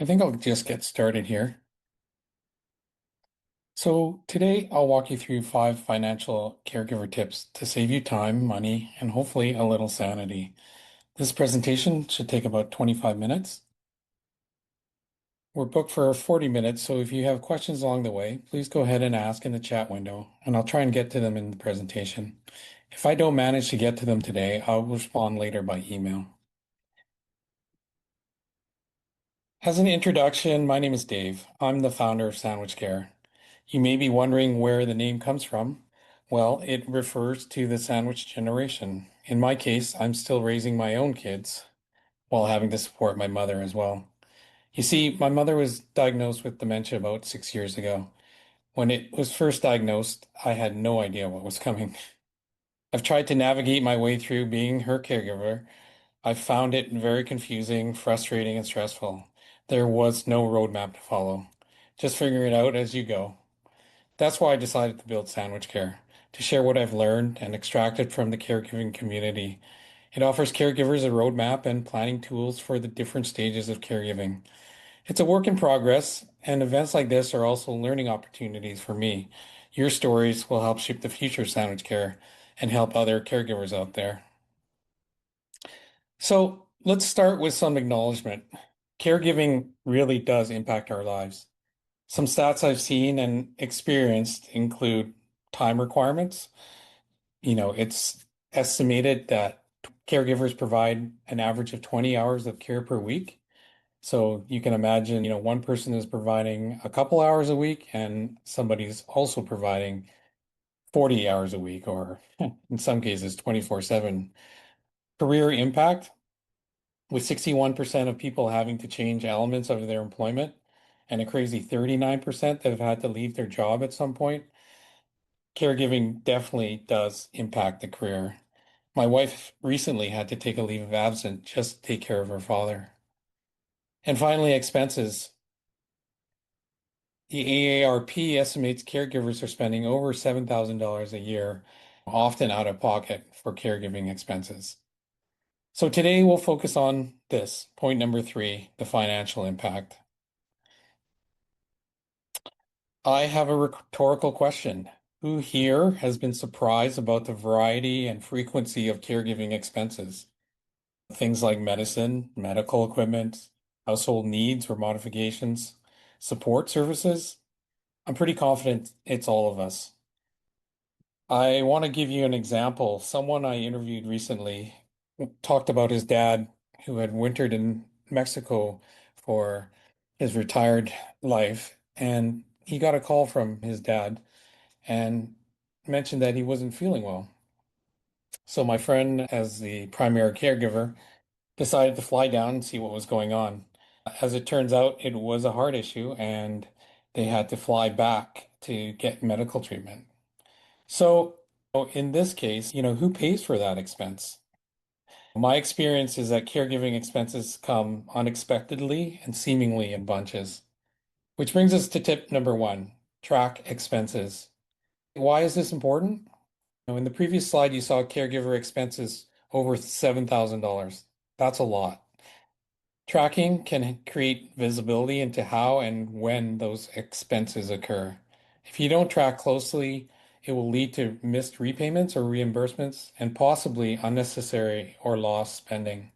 I think I'll just get started here. So today I'll walk you through 5 financial caregiver tips to save you time, money, and hopefully a little sanity. This presentation should take about 25 minutes. We're booked for 40 minutes, so if you have questions along the way, please go ahead and ask in the chat window, and I'll try and get to them in the presentation. If I don't manage to get to them today, I'll respond later by email. As an introduction, my name is Dave. I'm the founder of Sandwich.Care. You may be wondering where the name comes from. Well, it refers to the sandwich generation. In my case, I'm still raising my own kids while having to support my mother as well. You see, my mother was diagnosed with dementia about 6 years ago. When it was first diagnosed, I had no idea what was coming. I've tried to navigate my way through being her caregiver. I found it very confusing, frustrating, and stressful. There was no roadmap to follow. Just figuring it out as you go. That's why I decided to build Sandwich Care, to share what I've learned and extracted from the caregiving community. It offers caregivers a roadmap and planning tools for the different stages of caregiving. It's a work in progress, and events like this are also learning opportunities for me. Your stories will help shape the future of Sandwich Care and help other caregivers out there. So let's start with some acknowledgement. Caregiving really does impact our lives. Some stats I've seen and experienced include time requirements. It's estimated that caregivers provide an average of 20 hours of care per week. So you can imagine, one person is providing a couple hours a week and somebody's also providing 40 hours a week, or in some cases, 24/7. Career impact, with 61% of people having to change elements of their employment and a crazy 39% that have had to leave their job at some point. Caregiving definitely does impact the career. My wife recently had to take a leave of absence just to take care of her father. And finally, expenses. The AARP estimates caregivers are spending over $7,000 a year, often out of pocket, for caregiving expenses. So today we'll focus on this, point number 3, the financial impact. I have a rhetorical question. Who here has been surprised about the variety and frequency of caregiving expenses? Things like medicine, medical equipment, household needs or modifications, support services. I'm pretty confident it's all of us. I want to give you an example. Someone I interviewed recently talked about his dad who had wintered in Mexico for his retired life, and he got a call from his dad and mentioned that he wasn't feeling well. So my friend, as the primary caregiver, decided to fly down and see what was going on. As it turns out, it was a heart issue, and they had to fly back to get medical treatment. So in this case, who pays for that expense? My experience is that caregiving expenses come unexpectedly and seemingly in bunches. Which brings us to tip number 1, track expenses. Why is this important? In the previous slide, you saw caregiver expenses over $7,000. That's a lot. Tracking can create visibility into how and when those expenses occur. If you don't track closely, it will lead to missed repayments or reimbursements and possibly unnecessary or lost spending.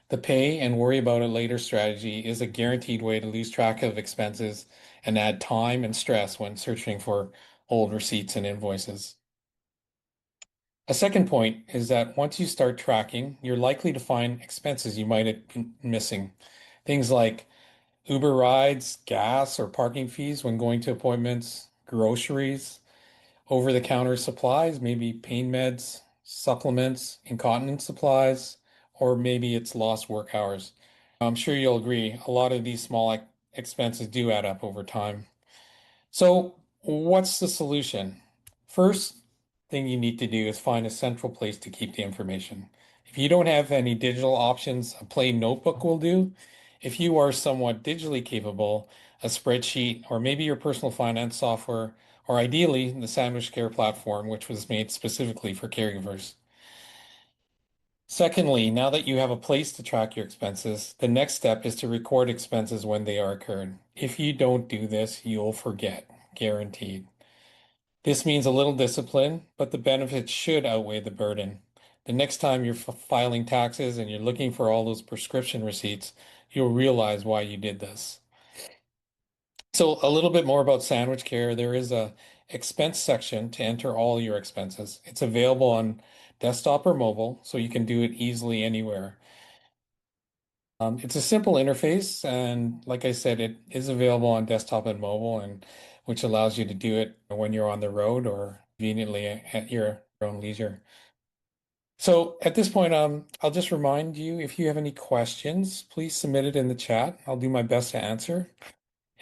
The pay and worry about it later strategy is a guaranteed way to lose track of expenses and add time and stress when searching for old receipts and invoices. A second point is that once you start tracking, you're likely to find expenses you might have been missing. Things like Uber rides, gas or parking fees when going to appointments, groceries, over-the-counter supplies, maybe pain meds, supplements, incontinence supplies, or maybe it's lost work hours. I'm sure you'll agree, a lot of these small expenses do add up over time. So, what's the solution? First thing you need to do is find a central place to keep the information. If you don't have any digital options, a plain notebook will do. If you are somewhat digitally capable, a spreadsheet, or maybe your personal finance software, or ideally the Sandwich Care platform, which was made specifically for caregivers. Secondly, now that you have a place to track your expenses, the next step is to record expenses when they are occurred. If you don't do this, you'll forget, guaranteed. This means a little discipline, but the benefits should outweigh the burden. The next time you're filing taxes and you're looking for all those prescription receipts, you'll realize why you did this. So a little bit more about Sandwich Care. There is a expense section to enter all your expenses. It's available on desktop or mobile, so you can do it easily anywhere. It's a simple interface, and like I said, it is available on desktop and mobile, and which allows you to do it when you're on the road or conveniently at your own leisure. So at this point, I'll just remind you if you have any questions, please submit it in the chat. I'll do my best to answer.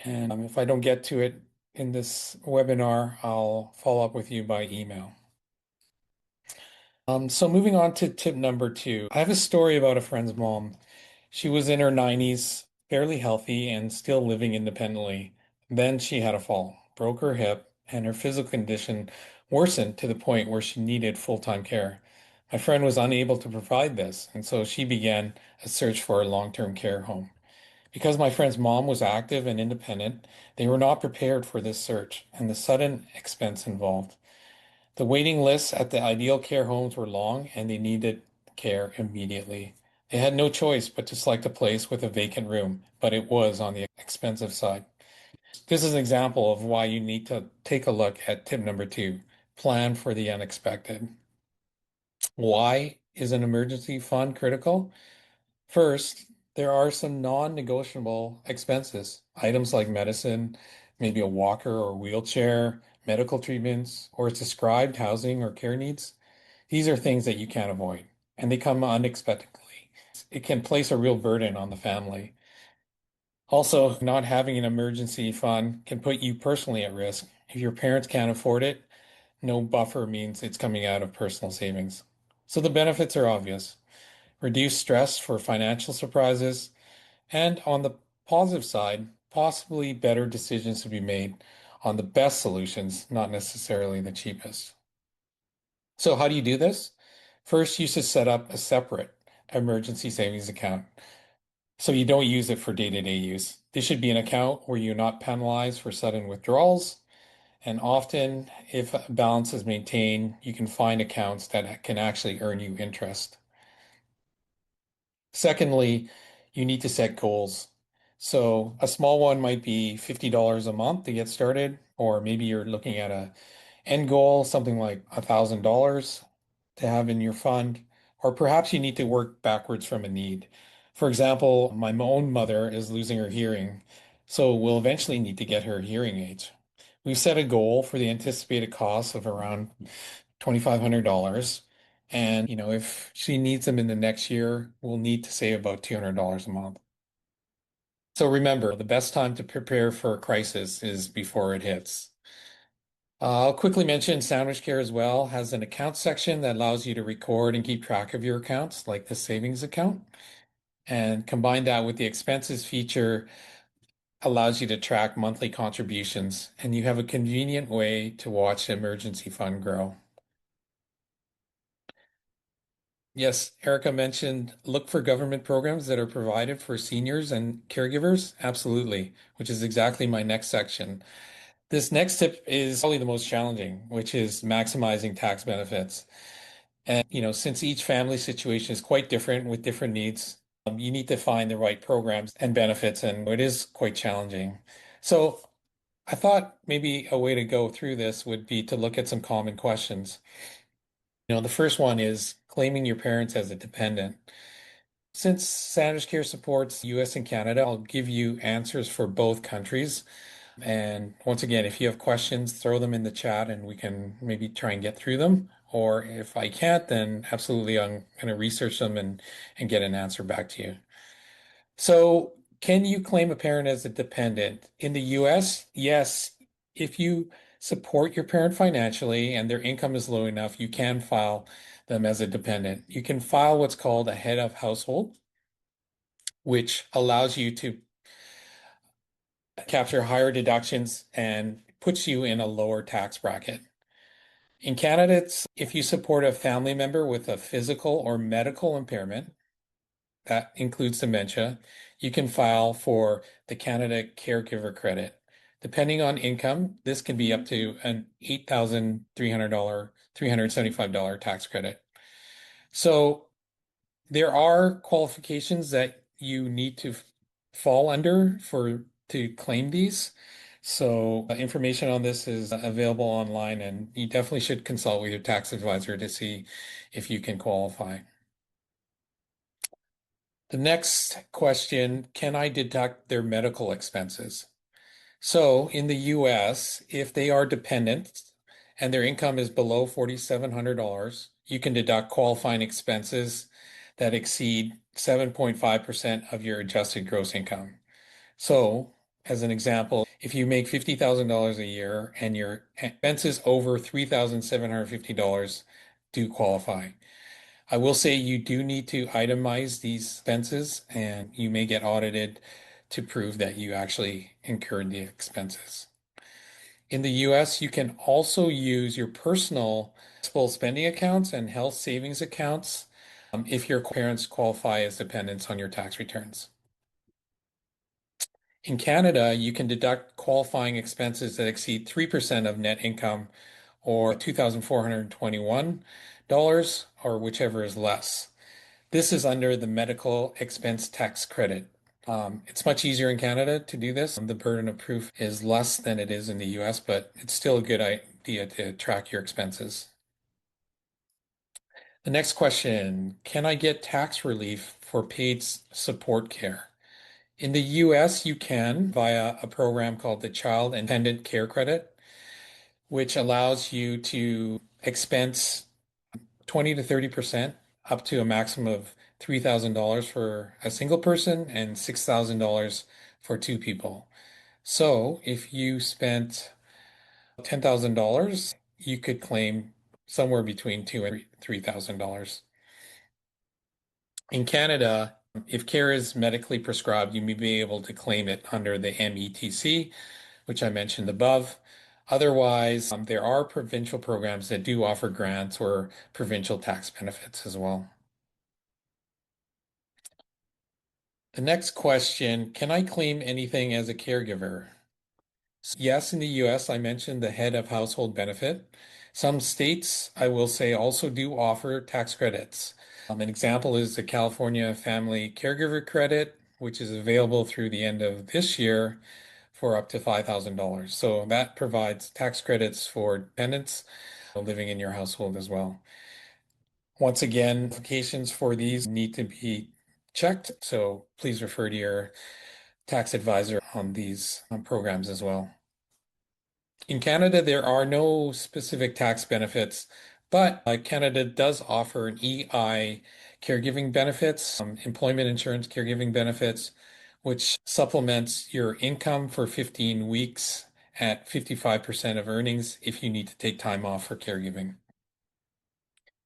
And if I don't get to it in this webinar, I'll follow up with you by email. So moving on to tip number 2, I have a story about a friend's mom. She was in her 90s, fairly healthy, and still living independently. Then she had a fall, broke her hip, and her physical condition worsened to the point where she needed full-time care. My friend was unable to provide this, and so she began a search for a long-term care home. Because my friend's mom was active and independent, they were not prepared for this search and the sudden expense involved. The waiting lists at the ideal care homes were long and they needed care immediately. They had no choice but to select a place with a vacant room, but it was on the expensive side. This is an example of why you need to take a look at tip number 2, plan for the unexpected. Why is an emergency fund critical? First, there are some non-negotiable expenses, items like medicine, maybe a walker or wheelchair, medical treatments, or prescribed housing or care needs. These are things that you can't avoid, and they come unexpectedly. It can place a real burden on the family. Also, not having an emergency fund can put you personally at risk. If your parents can't afford it, no buffer means it's coming out of personal savings. So the benefits are obvious. Reduce stress for financial surprises, and on the positive side, possibly better decisions to be made on the best solutions, not necessarily the cheapest. So how do you do this? First, you should set up a separate emergency savings account so you don't use it for day-to-day use. This should be an account where you're not penalized for sudden withdrawals. And often, if a balance is maintained, you can find accounts that can actually earn you interest. Secondly, you need to set goals. So a small one might be $50 a month to get started, or maybe you're looking at a end goal, something like $1,000 to have in your fund, or perhaps you need to work backwards from a need. For example, my own mother is losing her hearing, so we'll eventually need to get her hearing aids. We've set a goal for the anticipated cost of around $2,500. And, if she needs them in the next year, we'll need to save about $200 a month. So remember, the best time to prepare for a crisis is before it hits. I'll quickly mention Sandwich Care as well has an account section that allows you to record and keep track of your accounts, like the savings account. And combine that with the expenses feature allows you to track monthly contributions, and you have a convenient way to watch the emergency fund grow. Yes, Erica mentioned look for government programs that are provided for seniors and caregivers. Absolutely, which is exactly my next section. This next tip is probably the most challenging, which is maximizing tax benefits. And, since each family situation is quite different with different needs, you need to find the right programs and benefits, and it is quite challenging. So I thought maybe a way to go through this would be to look at some common questions. The first one is claiming your parents as a dependent. Since Sandwich.Care supports US and Canada, I'll give you answers for both countries. And once again, if you have questions, throw them in the chat and we can maybe try and get through them. Or if I can't, then absolutely I'm going to research them and get an answer back to you. So, can you claim a parent as a dependent? In the US, yes. If you support your parent financially and their income is low enough, you can file them as a dependent. You can file what's called a head of household, which allows you to capture higher deductions and puts you in a lower tax bracket. In Canada, it's if you support a family member with a physical or medical impairment, that includes dementia, you can file for the Canada Caregiver Credit. Depending on income, this can be up to an $8,300, $375 tax credit. So there are qualifications that you need to fall under for to claim these. So information on this is available online, and you definitely should consult with your tax advisor to see if you can qualify. The next question, can I deduct their medical expenses? So in the US, if they are dependent and their income is below $4,700, you can deduct qualifying expenses that exceed 7.5% of your adjusted gross income. So, as an example, if you make $50,000 a year and your expenses over $3,750 do qualify. I will say you do need to itemize these expenses and you may get audited to prove that you actually incurred the expenses. In the US, you can also use your personal municipal spending accounts and health savings accounts if your parents qualify as dependents on your tax returns. In Canada, you can deduct qualifying expenses that exceed 3% of net income or $2,421 or whichever is less. This is under the medical expense tax credit. It's much easier in Canada to do this. The burden of proof is less than it is in the US, but it's still a good idea to track your expenses. The next question, can I get tax relief for paid support care? In the US, you can via a program called the Child and Dependent Care Credit, which allows you to expense 20 to 30% up to a maximum of $3,000 for a single person and $6,000 for two people. So if you spent $10,000, you could claim somewhere between $2,000 and $3,000. In Canada, if care is medically prescribed, you may be able to claim it under the METC, which I mentioned above. Otherwise, there are provincial programs that do offer grants or provincial tax benefits as well. The next question, can I claim anything as a caregiver? Yes, in the US, I mentioned the head of household benefit. Some states, I will say, also do offer tax credits. An example is the California Family Caregiver Credit, which is available through the end of this year for up to $5,000. So that provides tax credits for dependents living in your household as well. Once again, applications for these need to be checked, so please refer to your tax advisor on these programs as well. In Canada, there are no specific tax benefits, but Canada does offer an EI caregiving benefits, employment insurance caregiving benefits, which supplements your income for 15 weeks at 55% of earnings if you need to take time off for caregiving.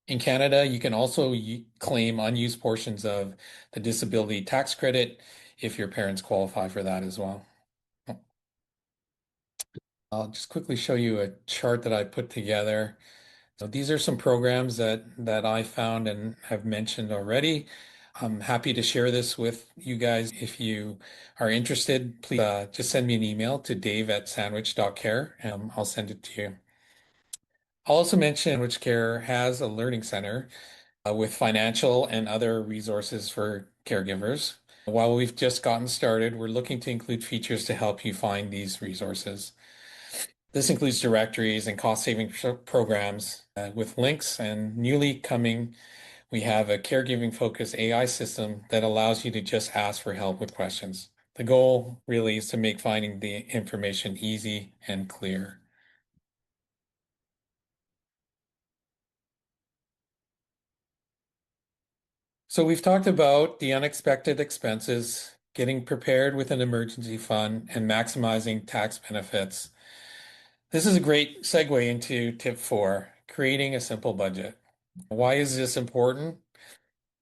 In Canada, you can also claim unused portions of the disability tax credit if your parents qualify for that as well. I'll just quickly show you a chart that I put together. So these are some programs that I found and have mentioned already. I'm happy to share this with you guys. If you are interested, please just send me an email to dave@sandwich.care and I'll send it to you. I'll also mention Sandwich.Care has a learning center with financial and other resources for caregivers. While we've just gotten started, we're looking to include features to help you find these resources. This includes directories and cost-saving programs with links, and newly coming, we have a caregiving-focused AI system that allows you to just ask for help with questions. The goal really is to make finding the information easy and clear. So we've talked about the unexpected expenses, getting prepared with an emergency fund, and maximizing tax benefits. This is a great segue into tip 4, creating a simple budget. Why is this important?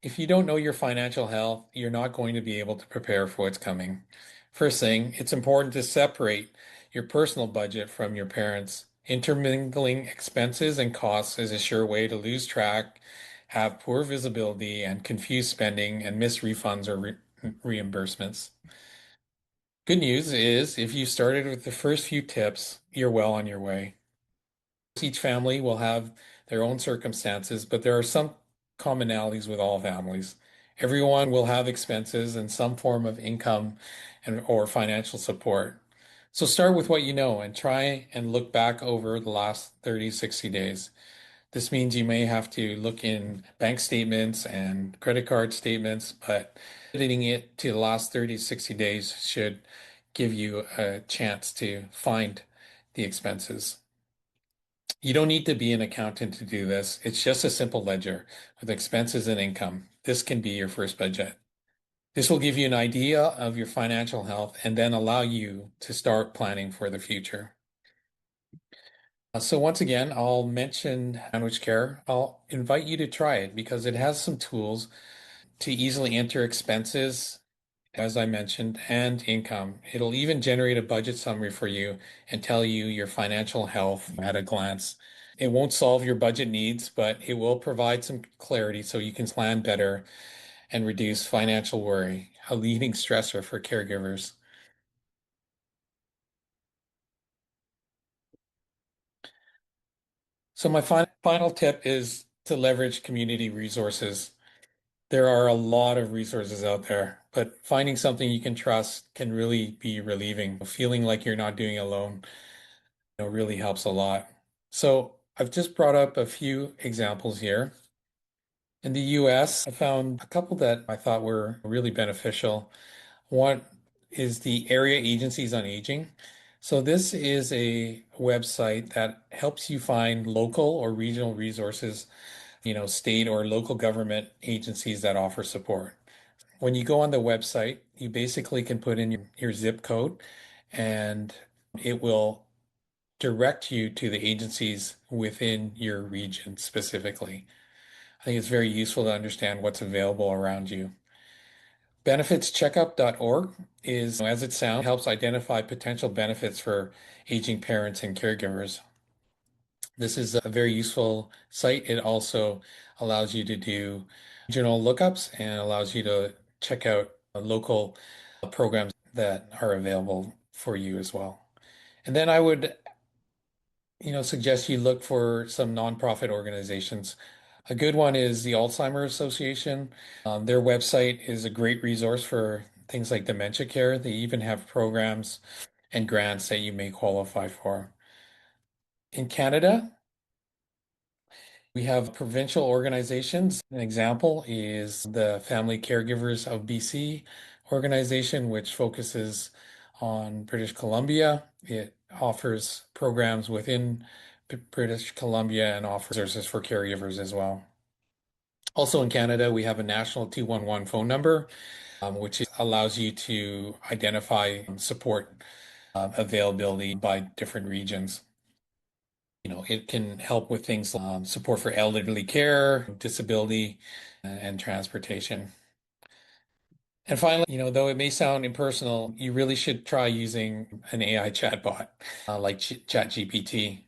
If you don't know your financial health, you're not going to be able to prepare for what's coming. First thing, it's important to separate your personal budget from your parents' Intermingling expenses and costs is a sure way to lose track, have poor visibility, and confuse spending and miss refunds or reimbursements. Good news is if you started with the first few tips, you're well on your way. Each family will have their own circumstances, but there are some commonalities with all families. Everyone will have expenses and some form of income and or financial support. So start with what you know and try and look back over the last 30, 60 days. This means you may have to look in bank statements and credit card statements, but editing it to the last 30, 60 days should give you a chance to find the expenses. You don't need to be an accountant to do this. It's just a simple ledger with expenses and income. This can be your first budget. This will give you an idea of your financial health and then allow you to start planning for the future. So once again, I'll mention Sandwich.Care. I'll invite you to try it because it has some tools to easily enter expenses, as I mentioned, and income. It'll even generate a budget summary for you and tell you your financial health at a glance. It won't solve your budget needs, but it will provide some clarity so you can plan better and reduce financial worry, a leading stressor for caregivers. So my final tip is to leverage community resources. There are a lot of resources out there, but finding something you can trust can really be relieving. Feeling like you're not doing it alone, really helps a lot. So I've just brought up a few examples here. In the US, I found a couple that I thought were really beneficial. One is the Area Agencies on Aging. So this is a website that helps you find local or regional resources, state or local government agencies that offer support. When you go on the website, you basically can put in your zip code and it will direct you to the agencies within your region specifically. I think it's very useful to understand what's available around you. Benefitscheckup.org is, as it sounds, helps identify potential benefits for aging parents and caregivers. This is a very useful site. It also allows you to do regional lookups and allows you to check out local programs that are available for you as well. And then I would, suggest you look for some nonprofit organizations. A good one is the Alzheimer's Association. Their website is a great resource for things like dementia care. They even have programs and grants that you may qualify for. In Canada, we have provincial organizations. An example is the Family Caregivers of BC organization, which focuses on British Columbia. It offers programs within British Columbia and offers services for caregivers as well. Also in Canada, we have a national 211 phone number, which allows you to identify support availability by different regions. It can help with things like support for elderly care, disability, and transportation. And finally, though it may sound impersonal, you really should try using an AI chatbot like ChatGPT.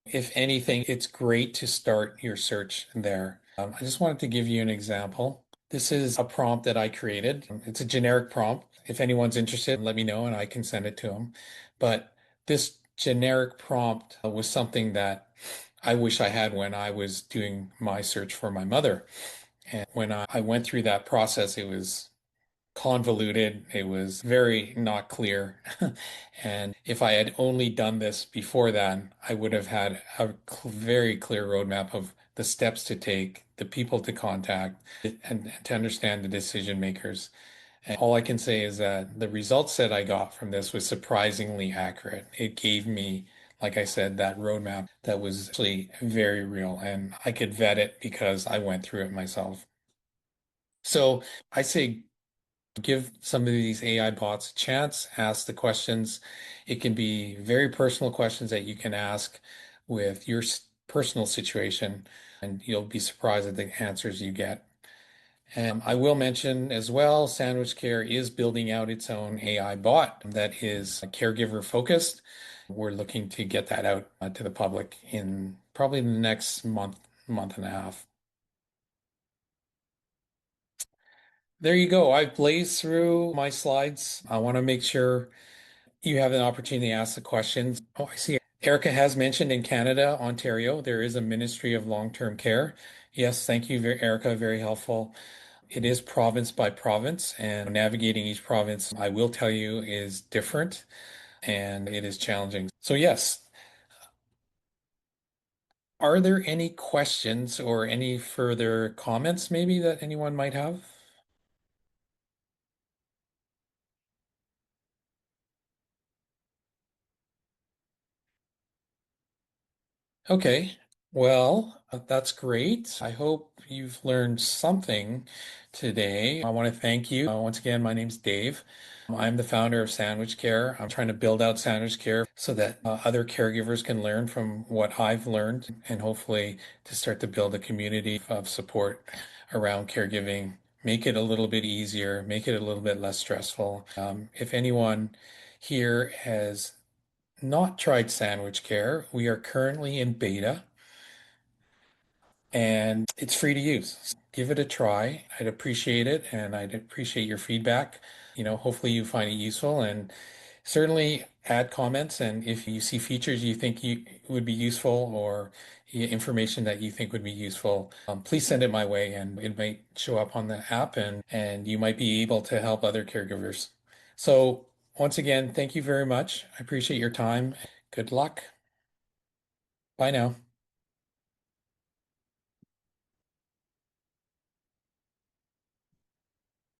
If anything, it's great to start your search there. I just wanted to give you an example. This is a prompt that I created. It's a generic prompt. If anyone's interested, let me know and I can send it to them. But this generic prompt was something that I wish I had when I was doing my search for my mother. And when I went through that process, it was convoluted. It was very not clear. And if I had only done this before then, I would have had a very clear roadmap of the steps to take, the people to contact, and to understand the decision makers. And all I can say is that the results that I got from this was surprisingly accurate. It gave me, like I said, that roadmap that was actually very real, and I could vet it because I went through it myself. So I say give some of these AI bots a chance, ask the questions. It can be very personal questions that you can ask with your personal situation, and you'll be surprised at the answers you get. And I will mention as well, Sandwich Care is building out its own AI bot that is caregiver focused. We're looking to get that out to the public in probably the next month and a half. There you go. I've blazed through my slides. I want to make sure you have an opportunity to ask the questions. Oh, I see. Erica has mentioned in Canada, Ontario, there is a Ministry of Long-Term Care. Yes, thank you, Erica. Very helpful. It is province by province, and navigating each province, I will tell you, is different and it is challenging. So, yes, are there any questions or any further comments maybe that anyone might have? Okay, well, that's great. I hope you've learned something today. I want to thank you. Once again, my name's Dave. I'm the founder of Sandwich.Care. I'm trying to build out Sandwich.Care so that other caregivers can learn from what I've learned and hopefully to start to build a community of support around caregiving, make it a little bit easier, make it a little bit less stressful. If anyone here has not tried Sandwich Care. We are currently in beta and it's free to use. Give it a try. I'd appreciate it and I'd appreciate your feedback. Hopefully you find it useful and certainly add comments. And if you see features you think you would be useful or information that you think would be useful, please send it my way and it might show up on the app and you might be able to help other caregivers. So once again, thank you very much. I appreciate your time. Good luck. Bye now.